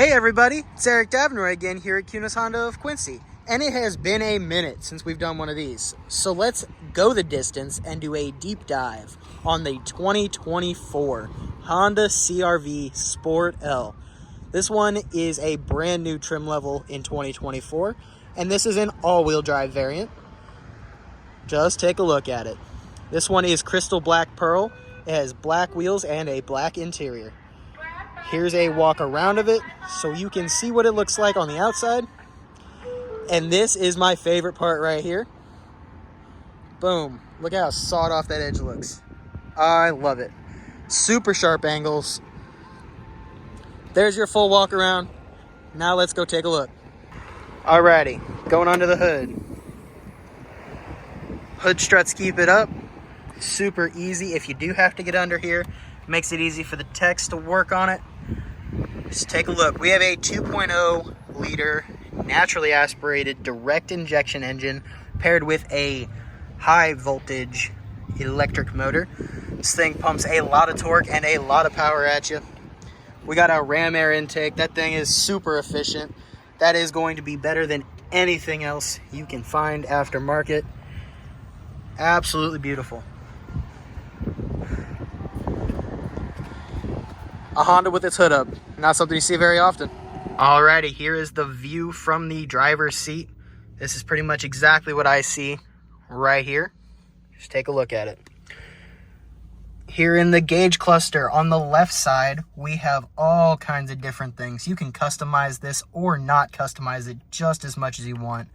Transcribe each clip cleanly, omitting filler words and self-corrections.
Hey everybody, it's Eric Davinoy again here at Cunis Honda of Quincy. And it has been a minute since we've done one of these. So let's go the distance and do a deep dive on the 2024 Honda CR-V Sport L. This one is a brand new trim level in 2024, and this is an all-wheel drive variant. Just take a look at it. This one is crystal black pearl. It has black wheels and a black interior. Here's a walk around of it so you can see what it looks like on the outside. And this is my favorite part right here. Boom. Look how sawed off that edge looks. I love it. Super sharp angles. There's your full walk around. Now let's go take a look. Alrighty, going under the hood. Hood struts keep it up. Super easy. If you do have to get under here, makes it easy for the techs to work on it. Just take a look. We have a 2.0 liter naturally aspirated direct injection engine paired with a high voltage electric motor. This thing pumps a lot of torque and a lot of power at you. We got a ram air intake. That thing is super efficient. That is going to be better than anything else you can find aftermarket. Absolutely beautiful. A Honda with its hood up. Not something you see very often. Alrighty, here is the view from the driver's seat. This is pretty much exactly what I see right here. Just take a look at it. Here in the gauge cluster on the left side, we have all kinds of different things. You can customize this or not customize it just as much as you want.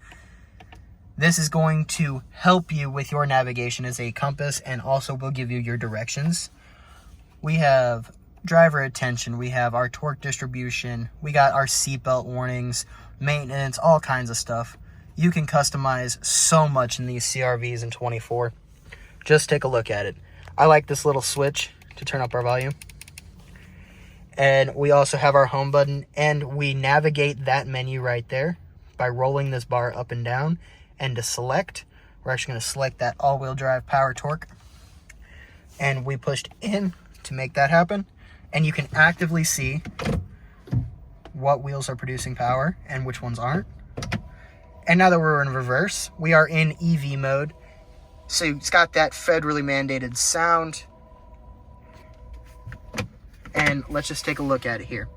This is going to help you with your navigation as a compass and also will give you your directions. We have driver attention, we have our torque distribution, we got our seatbelt warnings, maintenance, all kinds of stuff. You can customize so much in these CR-Vs in 24. Just take a look at it. I like this little switch to turn up our volume. And we also have our home button, and we navigate that menu right there by rolling this bar up and down. And to select, we're actually going to select that all-wheel drive power torque. And we pushed in to make that happen. And you can actively see what wheels are producing power and which ones aren't. And now that we're in reverse, we are in EV mode. So it's got that federally mandated sound. And let's just take a look at it here.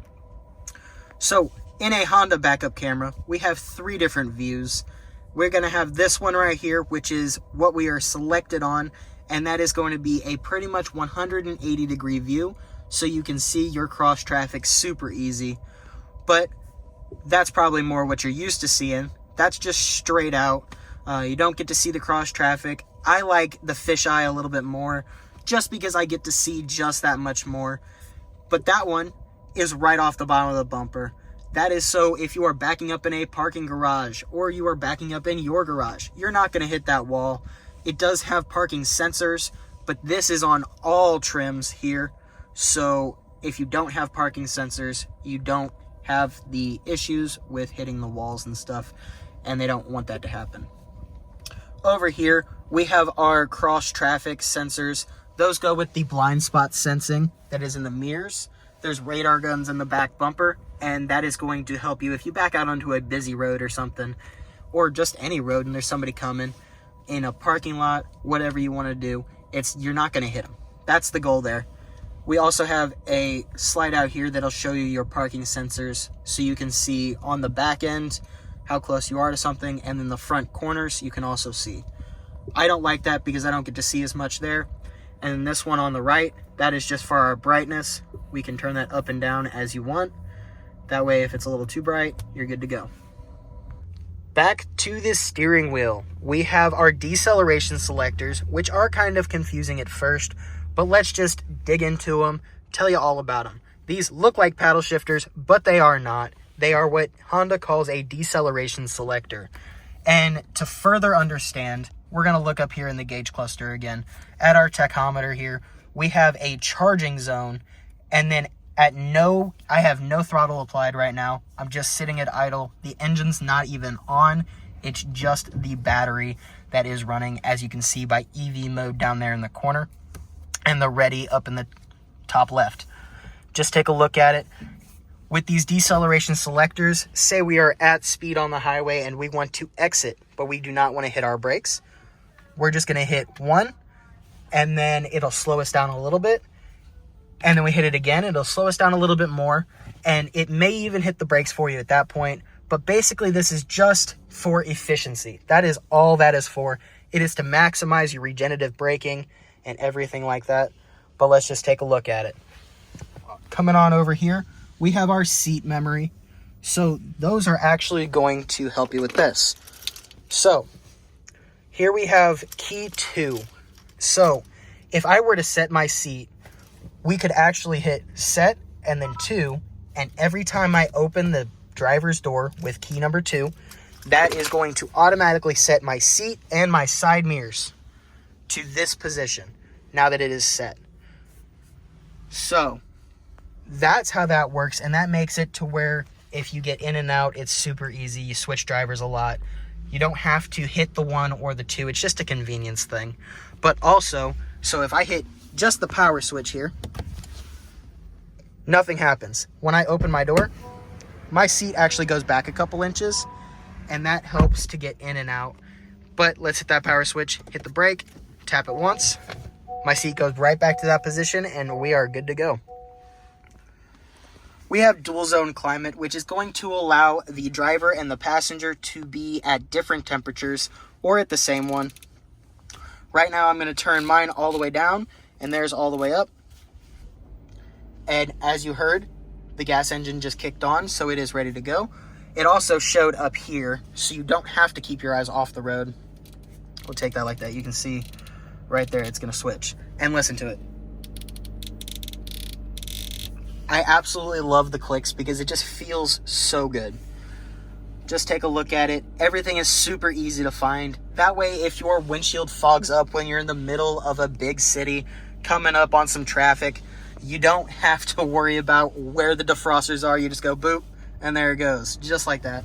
So in a Honda backup camera, we have 3 different views. We're going to have this one right here, which is what we are selected on. And that is going to be a pretty much 180 degree view. So you can see your cross traffic super easy. But that's probably more what you're used to seeing. That's just straight out. You don't get to see the cross traffic. I like the fisheye a little bit more just because I get to see just that much more. But that one is right off the bottom of the bumper. That is so if you are backing up in a parking garage or you are backing up in your garage, you're not going to hit that wall. It does have parking sensors, but this is on all trims here. So if you don't have parking sensors, you don't have the issues with hitting the walls and stuff, and they don't want that to happen. Over here, we have our cross traffic sensors. Those go with the blind spot sensing that is in the mirrors. There's radar guns in the back bumper, and that is going to help you if you back out onto a busy road or something, or just any road and there's somebody coming in a parking lot, whatever you want to do, you're not going to hit them. That's the goal there. We also have a slide out here that'll show you your parking sensors so you can see on the back end how close you are to something, and then the front corners you can also see. I don't like that because I don't get to see as much there. And this one on the right, that is just for our brightness. We can turn that up and down as you want. That way if it's a little too bright, you're good to go. Back to the steering wheel, we have our deceleration selectors, which are kind of confusing at first, but let's just dig into them, tell you all about them. These look like paddle shifters, but they are not. They are what Honda calls a deceleration selector. And to further understand, we're going to look up here in the gauge cluster again. At our tachometer here, we have a charging zone, and then I have no throttle applied right now. I'm just sitting at idle. The engine's not even on. It's just the battery that is running, as you can see by EV mode down there in the corner, and the ready up in the top left. Just take a look at it. With these deceleration selectors, say we are at speed on the highway and we want to exit, but we do not want to hit our brakes. We're just going to hit 1, and then it'll slow us down a little bit. And then we hit it again, it'll slow us down a little bit more, and it may even hit the brakes for you at that point. But basically, this is just for efficiency. That is all that is for. It is to maximize your regenerative braking and everything like that. But let's just take a look at it. Coming on over here, we have our seat memory. So those are actually going to help you with this. So here we have key 2. So if I were to set my seat, we could actually hit set and then 2. And every time I open the driver's door with key number 2, that is going to automatically set my seat and my side mirrors to this position now that it is set. So that's how that works, and that makes it to where if you get in and out, it's super easy. You switch drivers a lot. You don't have to hit the 1 or the 2. It's just a convenience thing. But also, so if I hit just the power switch here, nothing happens. When I open my door, my seat actually goes back a couple inches, and that helps to get in and out. But let's hit that power switch, hit the brake, tap it once. My seat goes right back to that position, and we are good to go. We have dual zone climate, which is going to allow the driver and the passenger to be at different temperatures or at the same one. Right now, I'm going to turn mine all the way down, and theirs all the way up. And as you heard, the gas engine just kicked on, so it is ready to go. It also showed up here, so you don't have to keep your eyes off the road. We'll take that like that. You can see right there, it's going to switch. And listen to it. I absolutely love the clicks because it just feels so good. Just take a look at it. Everything is super easy to find. That way, if your windshield fogs up when you're in the middle of a big city, coming up on some traffic, you don't have to worry about where the defrosters are. You just go boop, and there it goes. Just like that.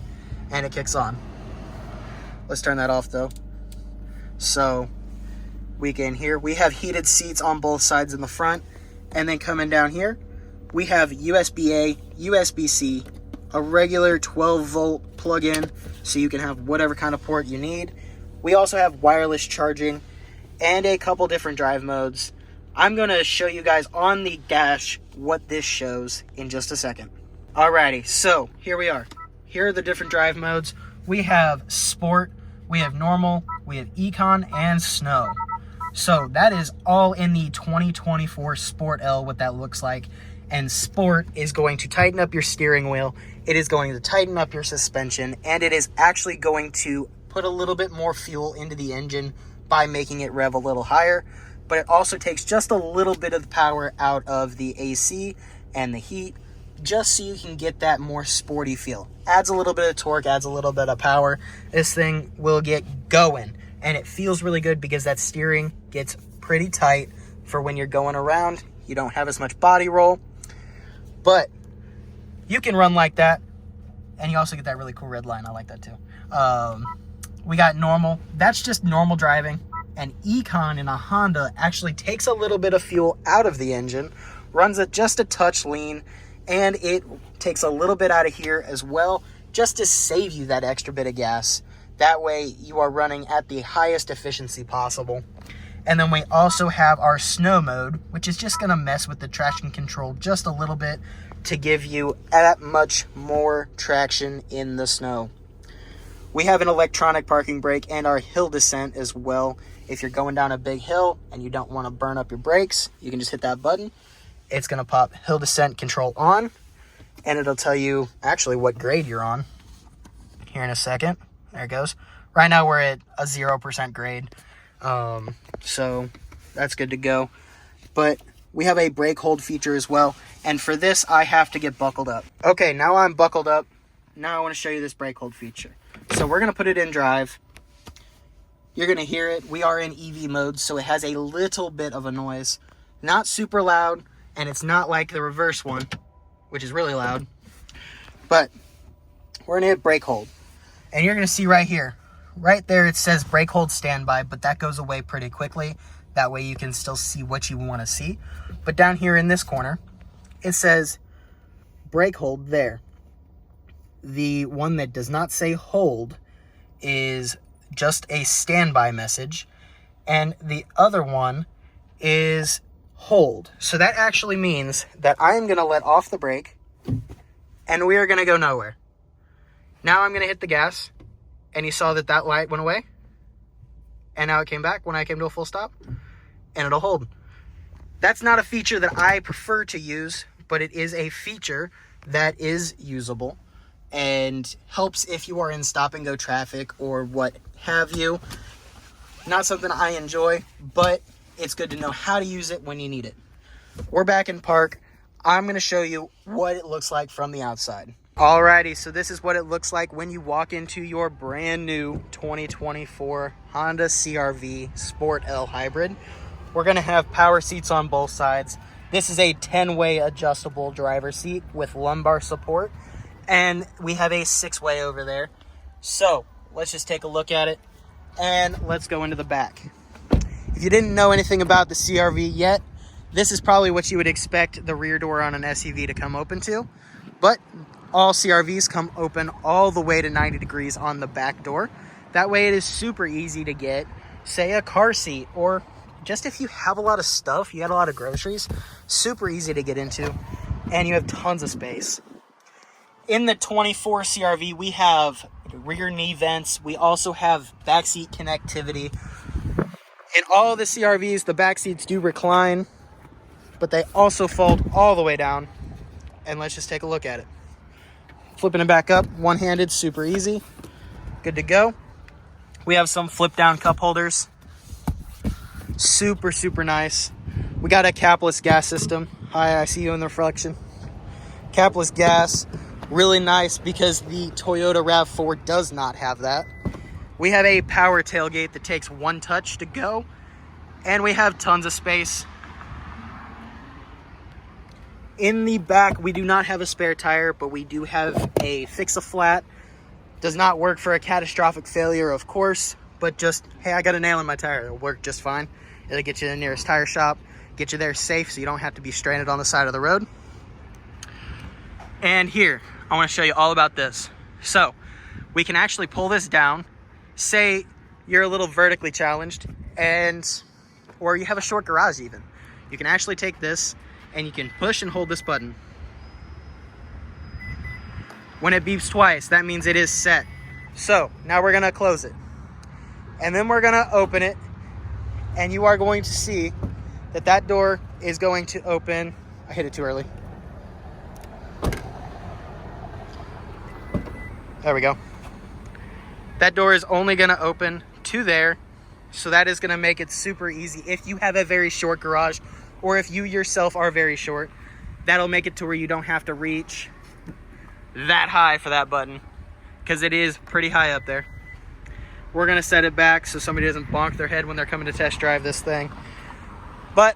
And it kicks on. Let's turn that off, though. So, we can here. We have heated seats on both sides in the front. And then coming down here, we have USB-A, USB-C, a regular 12-volt plug-in, so you can have whatever kind of port you need. We also have wireless charging and a couple different drive modes. I'm going to show you guys on the dash what this shows in just a second. Alrighty, so here we are. Here are the different drive modes. We have Sport, we have Normal, we have Econ, and Snow. So that is all in the 2024 Sport L, what that looks like. And Sport is going to tighten up your steering wheel, it is going to tighten up your suspension, and it is actually going to put a little bit more fuel into the engine by making it rev a little higher. But it also takes just a little bit of the power out of the AC and the heat, just so you can get that more sporty feel. Adds a little bit of torque, adds a little bit of power. This thing will get going, and it feels really good because that steering gets pretty tight for when you're going around. You don't have as much body roll. But you can run like that, and you also get that really cool red line. I like that too. We got Normal. That's just normal driving. And Econ in a Honda actually takes a little bit of fuel out of the engine, runs it just a touch lean, and it takes a little bit out of here as well, just to save you that extra bit of gas. That way you are running at the highest efficiency possible. And then we also have our Snow mode, which is just going to mess with the traction control just a little bit to give you that much more traction in the snow. We have an electronic parking brake and our hill descent as well. If you're going down a big hill and you don't want to burn up your brakes, you can just hit that button. It's going to pop hill descent control on, and it'll tell you actually what grade you're on here in a second. There it goes. Right now we're at a 0% grade. So that's good to go. But we have a brake hold feature as well. And for this, I have to get buckled up. Okay, now I'm buckled up. Now I want to show you this brake hold feature. So we're going to put it in drive. You're going to hear it. We are in EV mode, so it has a little bit of a noise. Not super loud, and it's not like the reverse one, which is really loud. But we're going to hit brake hold. And you're going to see right here. Right there it says brake hold standby, but that goes away pretty quickly. That way you can still see what you want to see. But down here in this corner, it says brake hold there. The one that does not say hold is just a standby message, and the other one is hold. So that actually means that I am going to let off the brake and we are going to go nowhere. Now I'm going to hit the gas, and you saw that that light went away, and now it came back when I came to a full stop, and it'll hold. That's not a feature that I prefer to use, but it is a feature that is usable and helps if you are in stop and go traffic or what have you. Not something I enjoy, but it's good to know how to use it when you need it. We're back in park. I'm going to show you what it looks like from the outside. Alrighty, so this is what it looks like when you walk into your brand new 2024 Honda CR-V Sport L Hybrid. We're going to have power seats on both sides. This is a 10-way adjustable driver's seat with lumbar support, and we have a 6-way over there. So let's just take a look at it, and let's go into the back. If you didn't know anything about the CR-V yet, this is probably what you would expect the rear door on an SUV to come open to, but all CR-Vs come open all the way to 90 degrees on the back door. That way it is super easy to get, say, a car seat, or just if you have a lot of stuff, you got a lot of groceries, super easy to get into, and you have tons of space. In the 24 CR-V, we have rear knee vents. We also have backseat connectivity. In all of the CR-Vs, the back seats do recline, but they also fold all the way down. And let's just take a look at it. Flipping it back up, one-handed, super easy. Good to go. We have some flip-down cup holders. Super, super nice. We got a capless gas system. Hi, I see you in the reflection. Capless gas, really nice because the Toyota RAV4 does not have that. We have a power tailgate that takes one touch to go, and we have tons of space. In the back, we do not have a spare tire, but we do have a fix-a-flat. Does not work for a catastrophic failure, of course, but just, hey, I got a nail in my tire. It'll work just fine. It'll get you to the nearest tire shop, get you there safe so you don't have to be stranded on the side of the road. And here, I want to show you all about this. So, we can actually pull this down. Say you're a little vertically challenged, or you have a short garage even. You can actually take this and you can push and hold this button. When it beeps twice, that means it is set. So now we're gonna close it. And then we're gonna open it, and you are going to see that that door is going to open. I hit it too early. There we go. That door is only gonna open to there. So that is gonna make it super easy. If you have a very short garage, or if you yourself are very short, that'll make it to where you don't have to reach that high for that button, because it is pretty high up there. We're gonna set it back so somebody doesn't bonk their head when they're coming to test drive this thing. But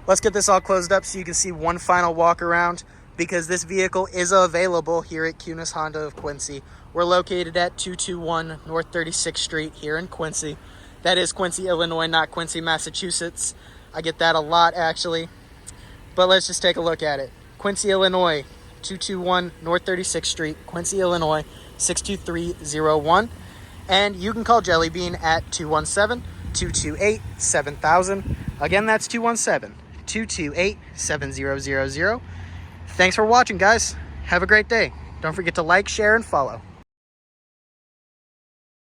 let's get this all closed up so you can see one final walk around, because this vehicle is available here at Cunis Honda of Quincy. We're located at 221 North 36th Street here in Quincy. That is Quincy, Illinois, not Quincy, Massachusetts. I get that a lot, actually. But let's just take a look at it. Quincy, Illinois, 221 North 36th Street, Quincy, Illinois, 62301. And you can call Jelly Bean at 217-228-7000. Again, that's 217-228-7000. Thanks for watching, guys. Have a great day. Don't forget to like, share, and follow.